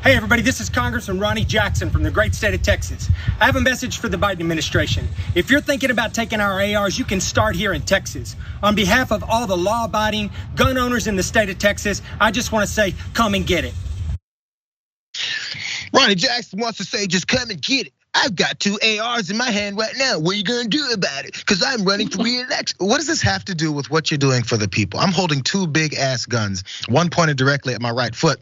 Hey everybody, this is Congressman Ronny Jackson from the great state of Texas. I have a message for the Biden administration. If you're thinking about taking our ARs, you can start here in Texas. On behalf of all the law-abiding gun owners in the state of Texas, I just want to say, come and get it. Ronny Jackson wants to say, just come and get it. I've got 2 ARs in my hand right now. What are you gonna do about it? Because I'm running for re-election. What does this have to do with what you're doing for the people? I'm holding 2 big ass guns, one pointed directly at my right foot.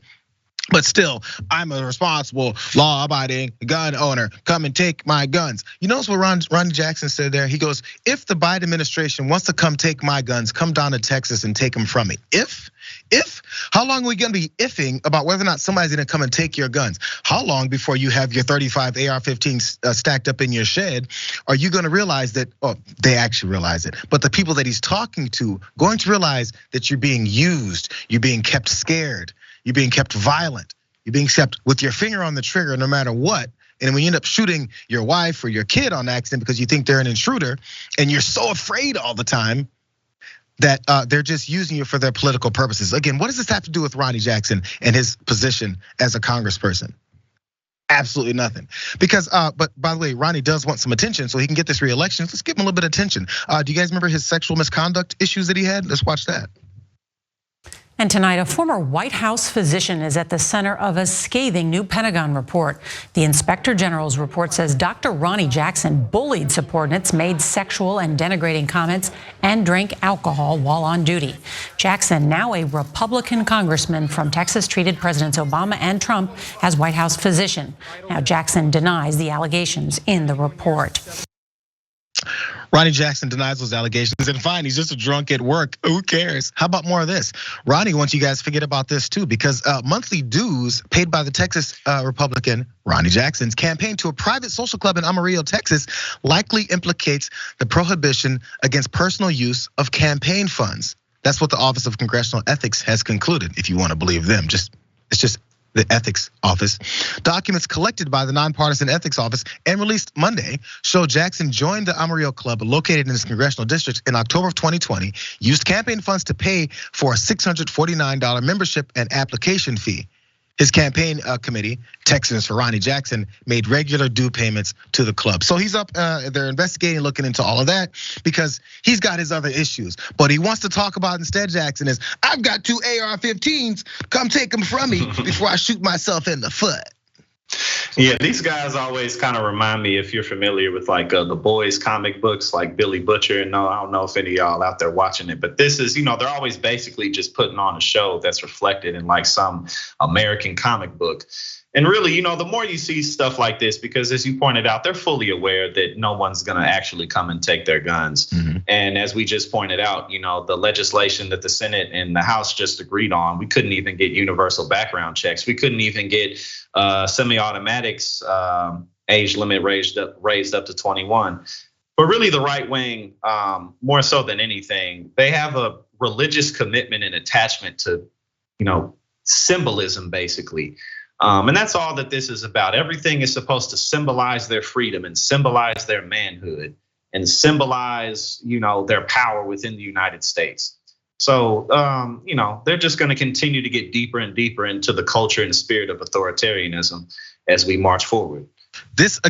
But still, I'm a responsible, law-abiding gun owner. Come and take my guns. You notice what Ronny Jackson said there? He goes, if the Biden administration wants to come take my guns, come down to Texas and take them from me. If, how long are we gonna be ifing about whether or not somebody's gonna come and take your guns? How long before you have your 35 AR-15s stacked up in your shed are you gonna realize that, oh, they actually realize it, but the people that he's talking to going to realize that you're being used, you're being kept scared, you're being kept violent, you're being kept with your finger on the trigger no matter what. And when you end up shooting your wife or your kid on accident because you think they're an intruder and you're so afraid all the time that they're just using you for their political purposes. Again, what does this have to do with Ronny Jackson and his position as a congressperson? Absolutely nothing. Because, but by the way, Ronny does want some attention so he can get this re-election. Let's give him a little bit of attention. Do you guys remember his sexual misconduct issues that he had? Let's watch that. And tonight, a former White House physician is at the center of a scathing new Pentagon report. The Inspector General's report says Dr. Ronny Jackson bullied subordinates, made sexual and denigrating comments, and drank alcohol while on duty. Jackson, now a Republican congressman from Texas, treated Presidents Obama and Trump as White House physician. Now, Jackson denies the allegations in the report. Ronny Jackson denies those allegations, and fine, he's just a drunk at work. Who cares? How about more of this? Ronny wants you guys to forget about this too, because monthly dues paid by the Texas Republican Ronny Jackson's campaign to a private social club in Amarillo, Texas, likely implicates the prohibition against personal use of campaign funds. That's what the Office of Congressional Ethics has concluded, if you want to believe them. It's just the ethics office. Documents collected by the nonpartisan ethics office and released Monday show Jackson joined the Amarillo Club located in his congressional district in October of 2020, used campaign funds to pay for a $649 membership and application fee. His campaign committee, Texans for Ronny Jackson, made regular due payments to the club. So he's up, they're investigating, looking into all of that because he's got his other issues. But he wants to talk about instead, Jackson, is I've got 2 AR-15s, come take them from me before I shoot myself in the foot. Yeah, these guys always kind of remind me, if you're familiar with like the boys comic books, like Billy Butcher. And I don't know if any of y'all out there watching it, but this is, they're always basically just putting on a show that's reflected in like some American comic book. And really, the more you see stuff like this, because as you pointed out, they're fully aware that no one's gonna actually come and take their guns. Mm-hmm. And as we just pointed out, the legislation that the Senate and the House just agreed on, we couldn't even get universal background checks. We couldn't even get semi-automatics age limit raised up to 21. But really the right wing, more so than anything, they have a religious commitment and attachment to, symbolism basically. And that's all that this is about. Everything is supposed to symbolize their freedom and symbolize their manhood and symbolize, their power within the United States. So, they're just going to continue to get deeper and deeper into the culture and spirit of authoritarianism as we march forward. This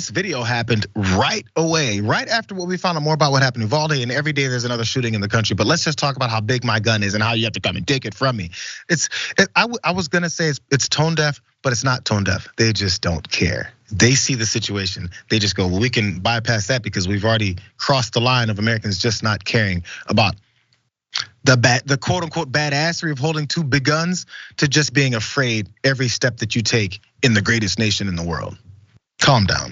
video happened right away, right after what we found out more about what happened in Uvalde, and every day there's another shooting in the country. But let's just talk about how big my gun is and how you have to come and take it from me. I was gonna say it's tone deaf, but it's not tone deaf. They just don't care. They see the situation. They just go, well, we can bypass that because we've already crossed the line of Americans just not caring about the quote unquote badassery of holding 2 big guns to just being afraid every step that you take in the greatest nation in the world. Calm down.